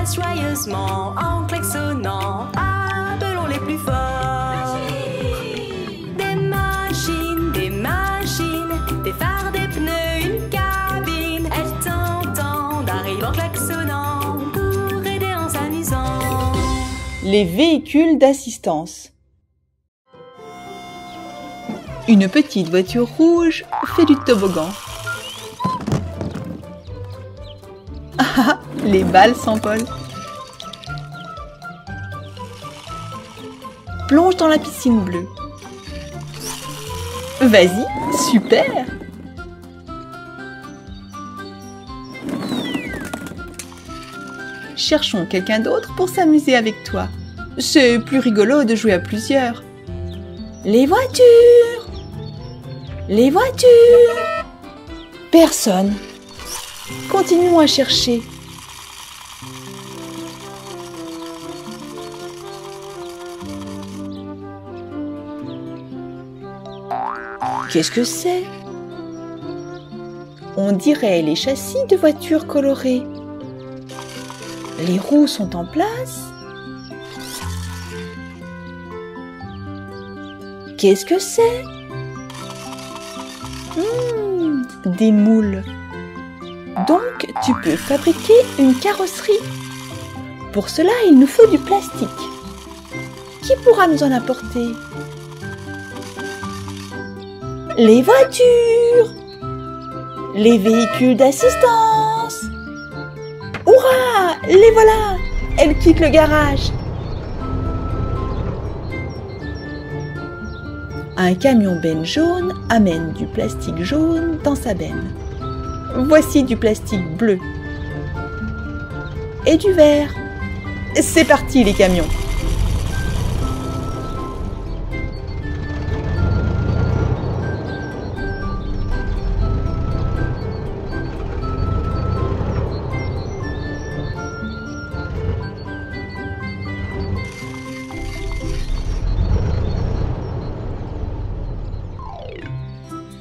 passe joyeusement en klaxonnant. Appelons les plus forts. Des machines, des phares, des pneus, une cabine. Elles t'entendent, arrivent en klaxonnant pour aider en s'amusant. Les véhicules d'assistance. Une petite voiture rouge fait du toboggan. Ah, les balles s'envolent. Plonge dans la piscine bleue. Vas-y, super! Cherchons quelqu'un d'autre pour s'amuser avec toi. C'est plus rigolo de jouer à plusieurs. Les voitures! Les voitures! Personne. Continuons à chercher. Qu'est-ce que c'est? On dirait les châssis de voitures colorées. Les roues sont en place. Qu'est-ce que c'est? Des moules. Donc, tu peux fabriquer une carrosserie. Pour cela, il nous faut du plastique. Qui pourra nous en apporter? Les voitures! Les véhicules d'assistance! Hurrah! Les voilà! Elles quittent le garage. Un camion benne jaune amène du plastique jaune dans sa benne. Voici du plastique bleu. Et du vert. C'est parti les camions!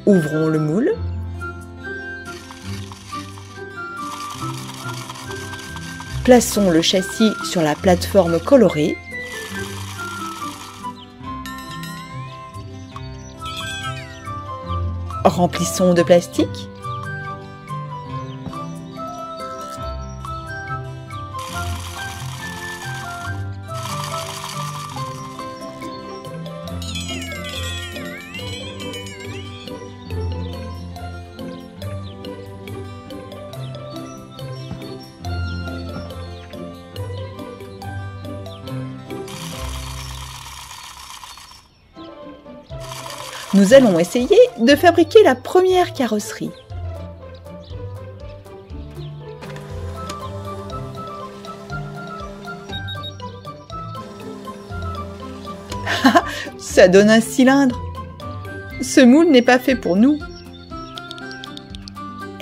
Ouvrons le moule. Plaçons le châssis sur la plateforme colorée. Remplissons de plastique. Nous allons essayer de fabriquer la première carrosserie. Ça donne un cylindre. Ce moule n'est pas fait pour nous.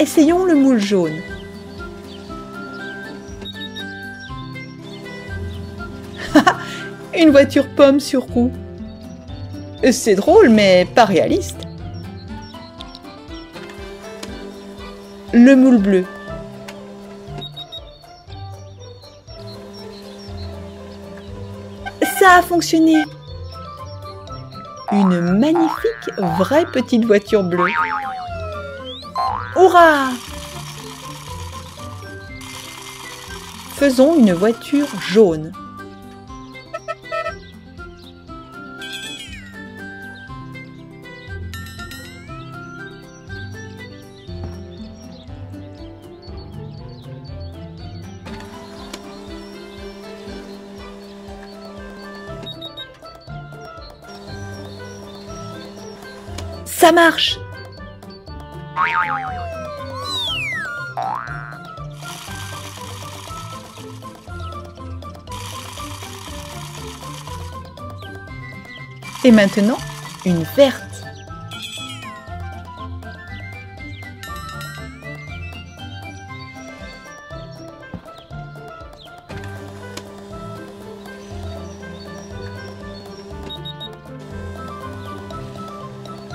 Essayons le moule jaune. Une voiture pomme sur roue. C'est drôle, mais pas réaliste. Le moule bleu. Ça a fonctionné. Une magnifique vraie petite voiture bleue. Hurrah! Faisons une voiture jaune. Ça marche! Et maintenant, une verte.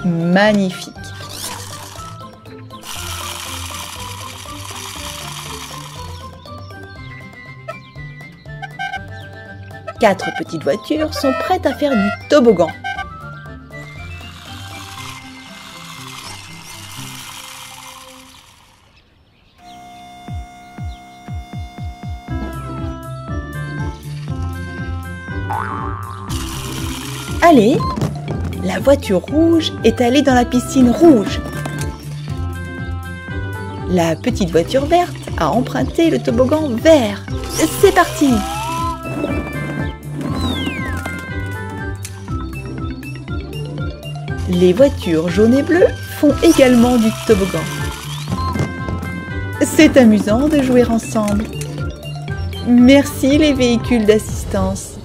Magnifique. 4 petites voitures sont prêtes à faire du toboggan. Allez, la voiture rouge est allée dans la piscine rouge. La petite voiture verte a emprunté le toboggan vert. C'est parti! Les voitures jaunes et bleues font également du toboggan. C'est amusant de jouer ensemble. Merci les véhicules d'assistance.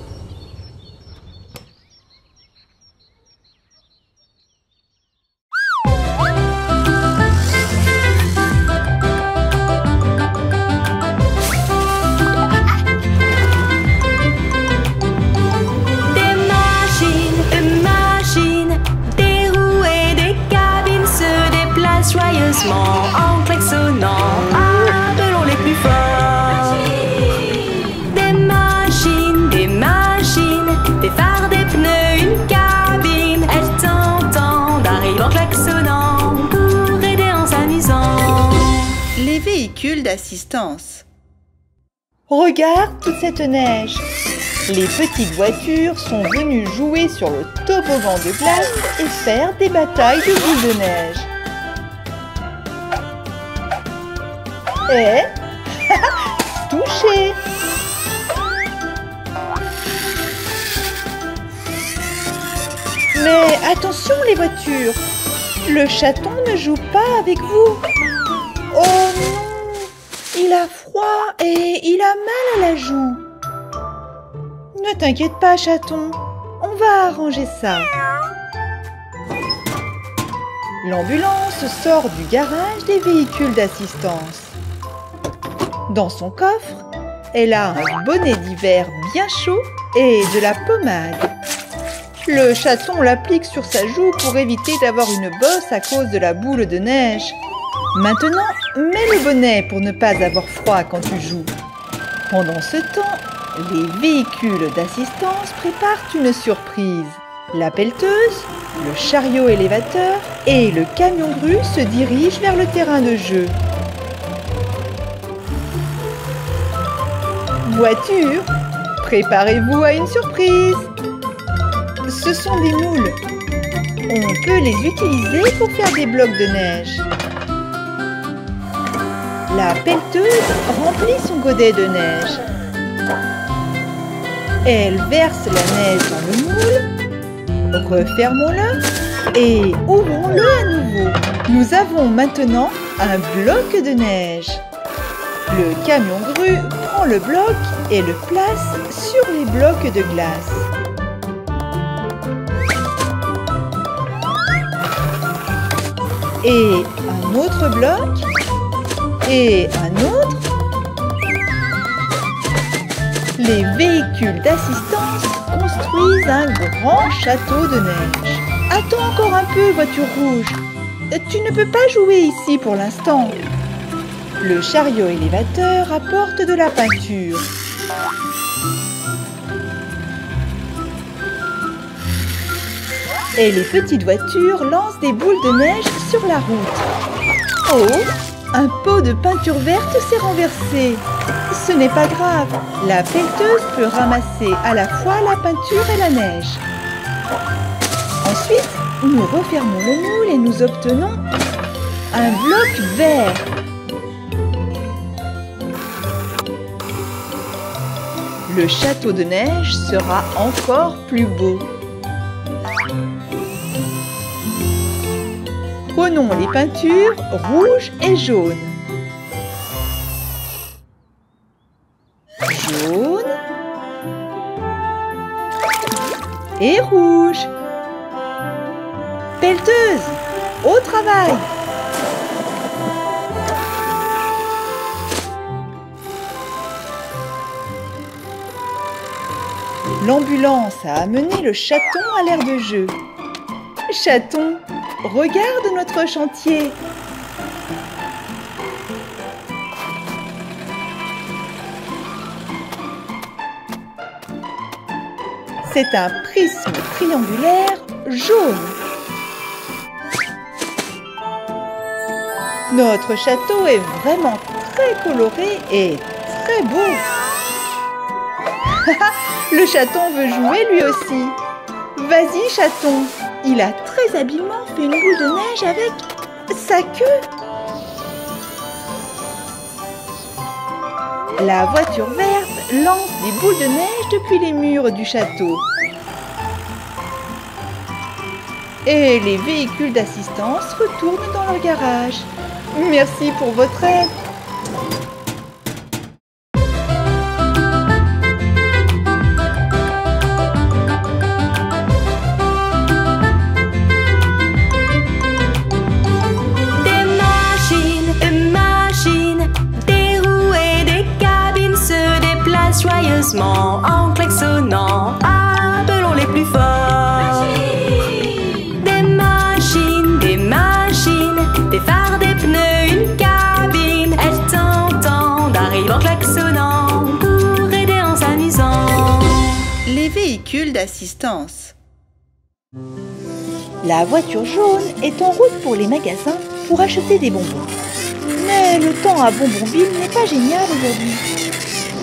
Joyeusement en klaxonnant, appelons les plus forts. Des machines, des phares, des pneus, une cabine. Elles t'entendent, arrivent en klaxonnant pour aider en s'amusant. Les véhicules d'assistance. Regarde toute cette neige. Les petites voitures sont venues jouer sur le toboggan de glace et faire des batailles de boules de neige. Et touché. Mais attention les voitures, le chaton ne joue pas avec vous. Oh non, il a froid et il a mal à la joue. Ne t'inquiète pas chaton, on va arranger ça. L'ambulance sort du garage des véhicules d'assistance. Dans son coffre, elle a un bonnet d'hiver bien chaud et de la pommade. Le chaton l'applique sur sa joue pour éviter d'avoir une bosse à cause de la boule de neige. Maintenant, mets le bonnet pour ne pas avoir froid quand tu joues. Pendant ce temps, les véhicules d'assistance préparent une surprise. La pelleteuse, le chariot élévateur et le camion grue se dirigent vers le terrain de jeu. Voiture, préparez-vous à une surprise. Ce sont des moules. On peut les utiliser pour faire des blocs de neige. La pelleteuse remplit son godet de neige. Elle verse la neige dans le moule. Refermons-le et ouvrons-le à nouveau. Nous avons maintenant un bloc de neige. Le camion grue prend le bloc et le place sur les blocs de glace. Et un autre bloc. Et un autre. Les véhicules d'assistance construisent un grand château de neige. Attends encore un peu, voiture rouge. Tu ne peux pas jouer ici pour l'instant. Le chariot élévateur apporte de la peinture. Et les petites voitures lancent des boules de neige sur la route. Oh, un pot de peinture verte s'est renversé. Ce n'est pas grave, la pelleteuse peut ramasser à la fois la peinture et la neige. Ensuite, nous refermons le moule et nous obtenons un bloc vert. Le château de neige sera encore plus beau. Prenons les peintures rouge et jaune. Jaune et rouge. Pelleteuse, au travail! L'ambulance a amené le chaton à l'aire de jeu. Chaton, regarde notre chantier. C'est un prisme triangulaire jaune. Notre château est vraiment très coloré et très beau. Le chaton veut jouer lui aussi. Vas-y, chaton. Il a très habilement fait une boule de neige avec sa queue. La voiture verte lance des boules de neige depuis les murs du château. Et les véhicules d'assistance retournent dans leur garage. Merci pour votre aide. Joyeusement en klaxonnant, appelons les plus forts. Des machines, des phares, des pneus, une cabine. Elles t'entendent, arrivent en klaxonnant pour aider en s'amusant. Les véhicules d'assistance. La voiture jaune est en route pour les magasins pour acheter des bonbons. Mais le temps à Bonbonville n'est pas génial aujourd'hui.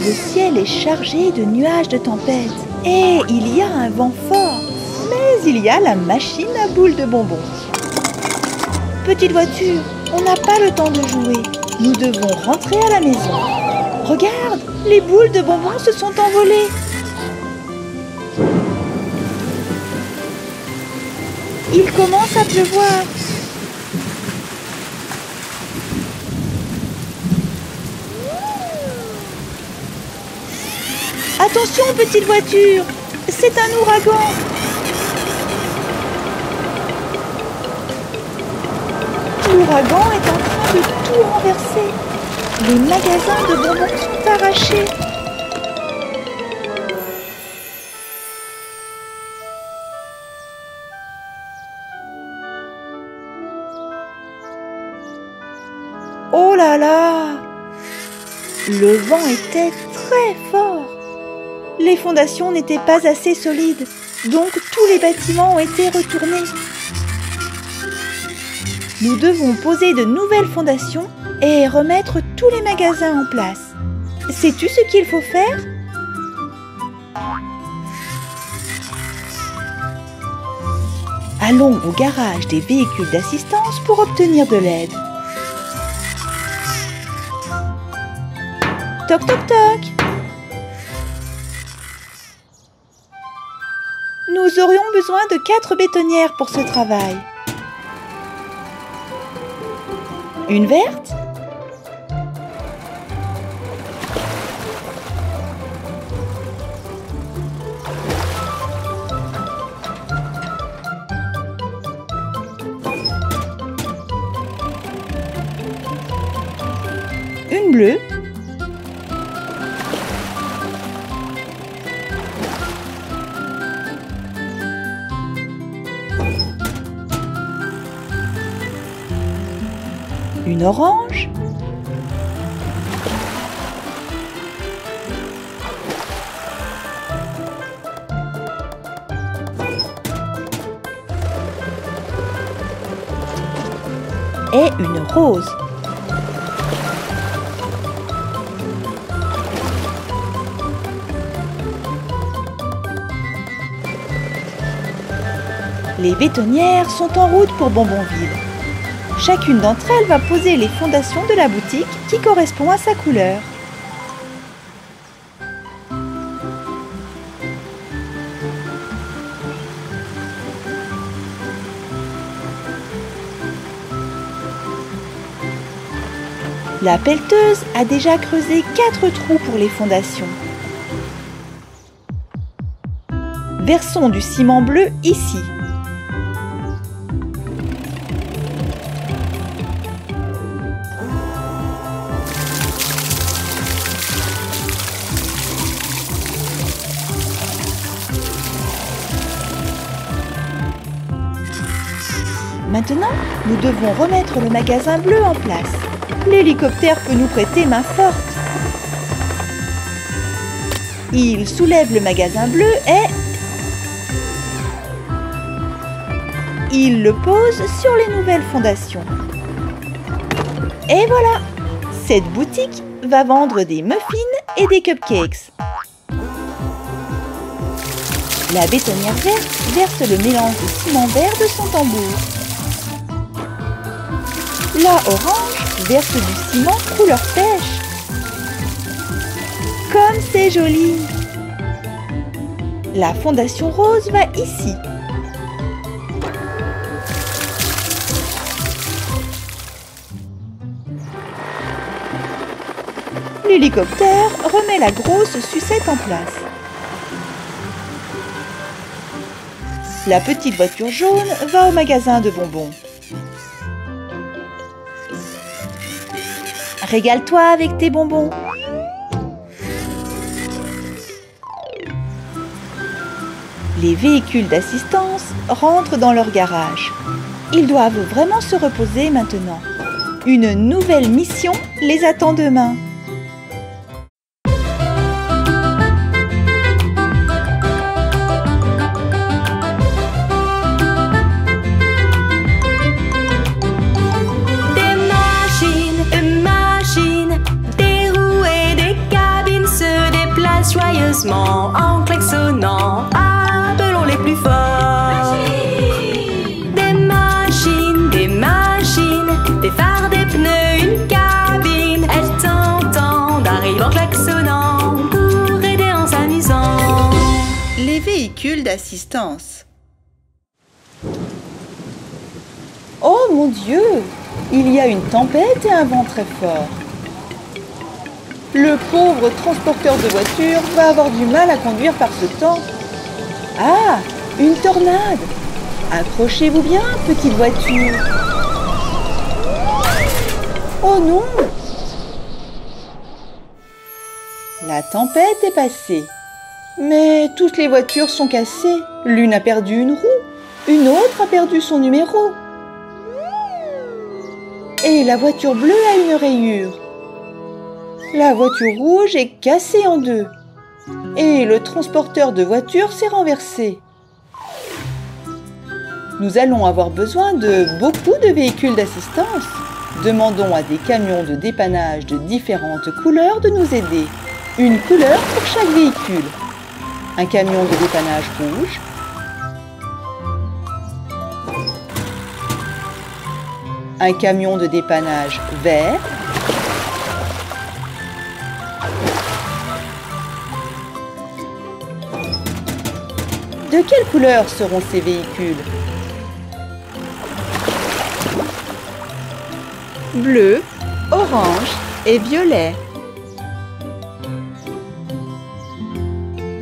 Le ciel est chargé de nuages de tempête et il y a un vent fort, mais il y a la machine à boules de bonbons. Petite voiture, on n'a pas le temps de jouer. Nous devons rentrer à la maison. Regarde, les boules de bonbons se sont envolées. Il commence à pleuvoir. Attention, petite voiture, c'est un ouragan. L'ouragan est en train de tout renverser. Les magasins de bonbons sont arrachés. Oh là là! Le vent était très fort. Les fondations n'étaient pas assez solides, donc tous les bâtiments ont été retournés. Nous devons poser de nouvelles fondations et remettre tous les magasins en place. Sais-tu ce qu'il faut faire? Allons au garage des véhicules d'assistance pour obtenir de l'aide. Toc toc toc! Nous aurions besoin de 4 bétonnières pour ce travail. Une verte, une bleue, une orange, et une rose. Les bétonnières sont en route pour Bonbonville. Chacune d'entre elles va poser les fondations de la boutique qui correspond à sa couleur. La pelleteuse a déjà creusé 4 trous pour les fondations. Versons du ciment bleu ici. Maintenant, nous devons remettre le magasin bleu en place. L'hélicoptère peut nous prêter main forte. Il soulève le magasin bleu et Il le pose sur les nouvelles fondations. Et voilà! Cette boutique va vendre des muffins et des cupcakes. La bétonnière verte verse le mélange de ciment vert de son tambour. La orange verse du ciment couleur pêche. Comme c'est joli! La fondation rose va ici. L'hélicoptère remet la grosse sucette en place. La petite voiture jaune va au magasin de bonbons. Régale-toi avec tes bonbons. Les véhicules d'assistance rentrent dans leur garage. Ils doivent vraiment se reposer maintenant. Une nouvelle mission les attend demain. Joyeusement en klaxonnant, appelons les plus forts. Des machines, des phares, des pneus, une cabine. Elles t'entendent, arrivent en klaxonnant pour aider en s'amusant. Les véhicules d'assistance. Oh mon Dieu! Il y a une tempête et un vent très fort. Le pauvre transporteur de voitures va avoir du mal à conduire par ce temps. Ah, une tornade! Accrochez-vous bien, petite voiture. Oh non! La tempête est passée. Mais toutes les voitures sont cassées. L'une a perdu une roue, une autre a perdu son numéro. Et la voiture bleue a une rayure. La voiture rouge est cassée en deux. Et le transporteur de voitures s'est renversé. Nous allons avoir besoin de beaucoup de véhicules d'assistance. Demandons à des camions de dépannage de différentes couleurs de nous aider. Une couleur pour chaque véhicule. Un camion de dépannage rouge. Un camion de dépannage vert. De quelle couleur seront ces véhicules? Bleu, orange et violet.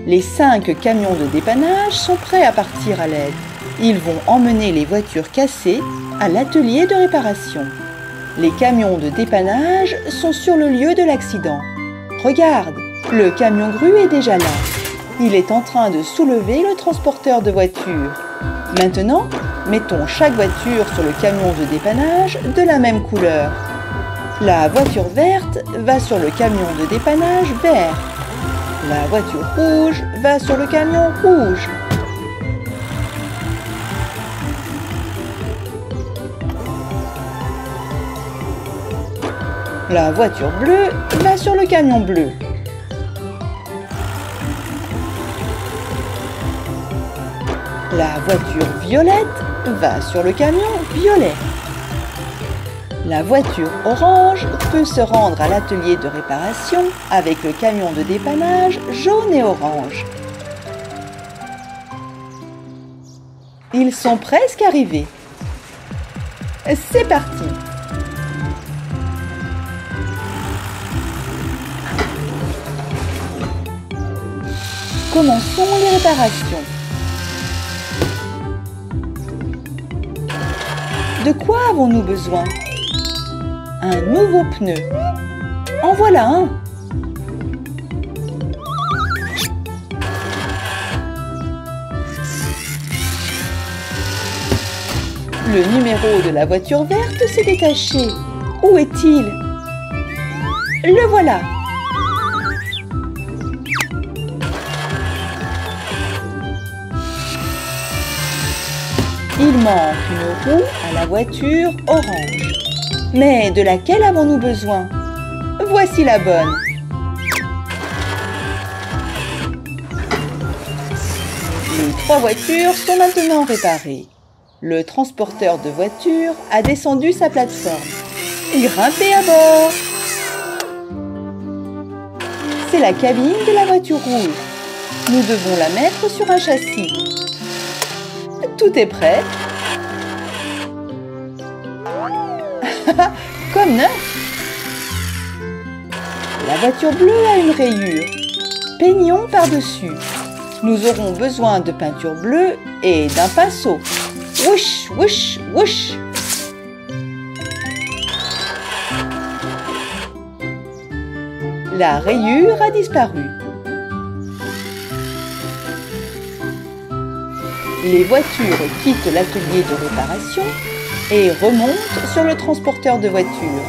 Les 5 camions de dépannage sont prêts à partir à l'aide. Ils vont emmener les voitures cassées à l'atelier de réparation. Les camions de dépannage sont sur le lieu de l'accident. Regarde, le camion grue est déjà là. Il est en train de soulever le transporteur de voitures. Maintenant, mettons chaque voiture sur le camion de dépannage de la même couleur. La voiture verte va sur le camion de dépannage vert. La voiture rouge va sur le camion rouge. La voiture bleue va sur le camion bleu. La voiture violette va sur le camion violet. La voiture orange peut se rendre à l'atelier de réparation avec le camion de dépannage jaune et orange. Ils sont presque arrivés. C'est parti! Commençons les réparations. De quoi avons-nous besoin? Un nouveau pneu. En voilà un. Le numéro de la voiture verte s'est détaché. Où est-il? Le voilà. Il manque une roue à la voiture orange. Mais de laquelle avons-nous besoin? Voici la bonne. Les 3 voitures sont maintenant réparées. Le transporteur de voitures a descendu sa plateforme. Grimpez à bord! C'est la cabine de la voiture rouge. Nous devons la mettre sur un châssis. Tout est prêt. Comme neuf. La voiture bleue a une rayure. Peignons par-dessus. Nous aurons besoin de peinture bleue et d'un pinceau. Wouch, wouch, wouch. La rayure a disparu. Les voitures quittent l'atelier de réparation et remontent sur le transporteur de voitures.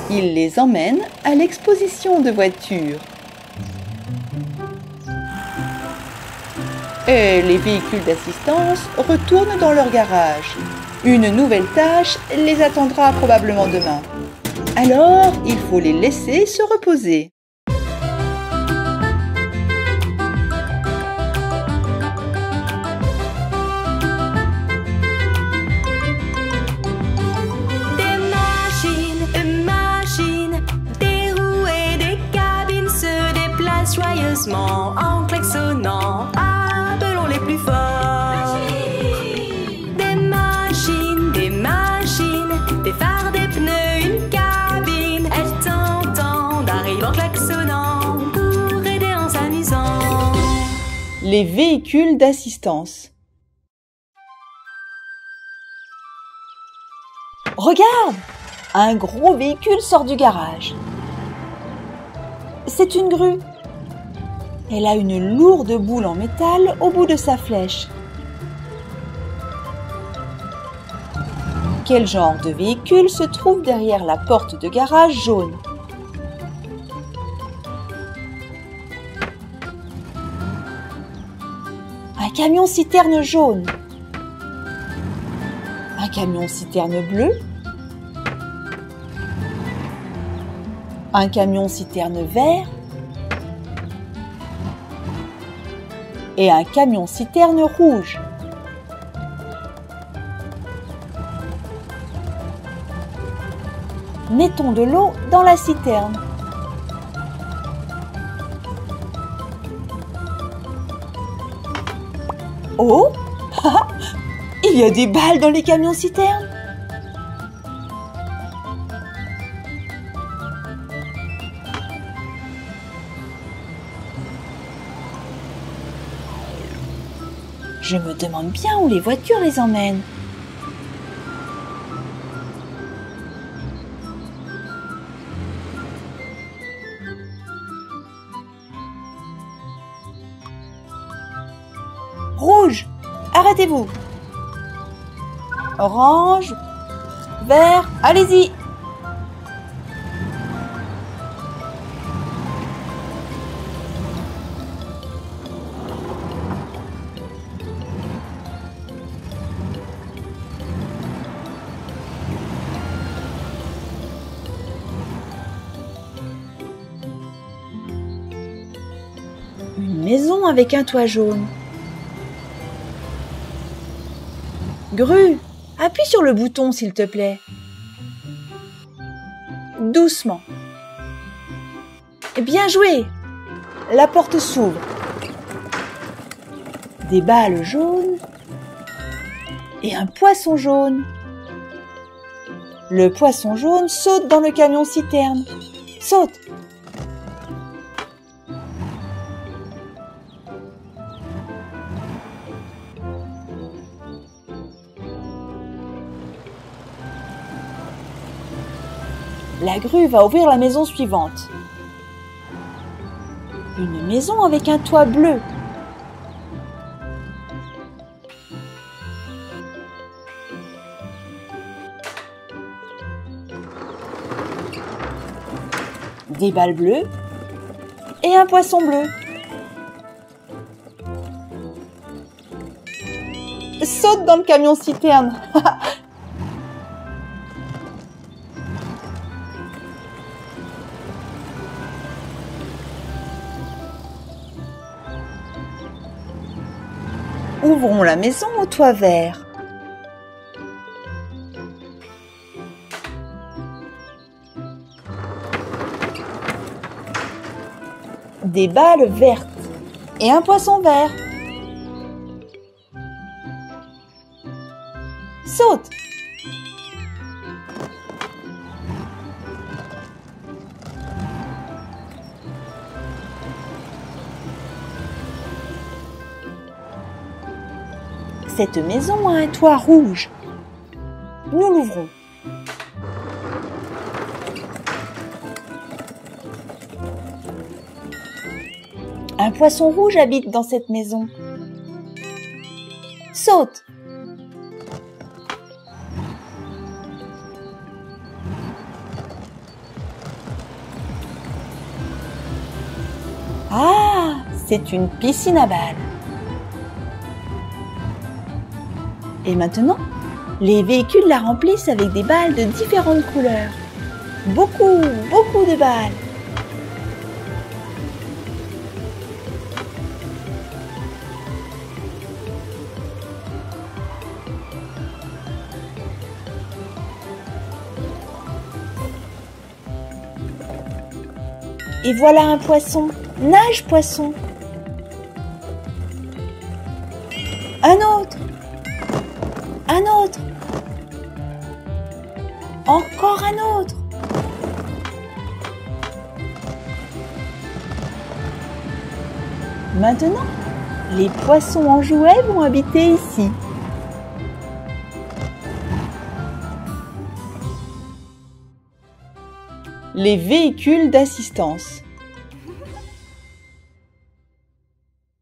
Il les emmène à l'exposition de voitures. Et les véhicules d'assistance retournent dans leur garage. Une nouvelle tâche les attendra probablement demain. Alors, il faut les laisser se reposer. Joyeusement en klaxonnant, appelons les plus forts. Des machines, des phares, des pneus, une cabine. Elles t'entendent, arrivent en klaxonnant pour aider en s'amusant. Les véhicules d'assistance. Regarde! Un gros véhicule sort du garage. C'est une grue. Elle a une lourde boule en métal au bout de sa flèche. Quel genre de véhicule se trouve derrière la porte de garage jaune? Un camion-citerne jaune. Un camion-citerne bleu. Un camion-citerne vert. Et un camion-citerne rouge. Mettons de l'eau dans la citerne. Oh! Il y a des balles dans les camions-citernes. Je me demande bien où les voitures les emmènent. Rouge, arrêtez-vous. Orange, vert, allez-y. Une maison avec un toit jaune. Grue, appuie sur le bouton s'il te plaît. Doucement. Bien joué. La porte s'ouvre. Des balles jaunes et un poisson jaune. Le poisson jaune saute dans le camion-citerne. Saute. La grue va ouvrir la maison suivante. Une maison avec un toit bleu. Des balles bleues et un poisson bleu. saute dans le camion-citerne. Ouvrons la maison au toit vert. Des balles vertes et un poisson vert. Saute! Cette maison a un toit rouge. Nous l'ouvrons. Un poisson rouge habite dans cette maison. Saute! Ah, c'est une piscine à balles. Et maintenant, les véhicules la remplissent avec des balles de différentes couleurs. Beaucoup de balles. Et voilà un poisson. Nage, poisson. Un autre. Un autre. Encore un autre. Maintenant, les poissons en jouets vont habiter ici. Les véhicules d'assistance.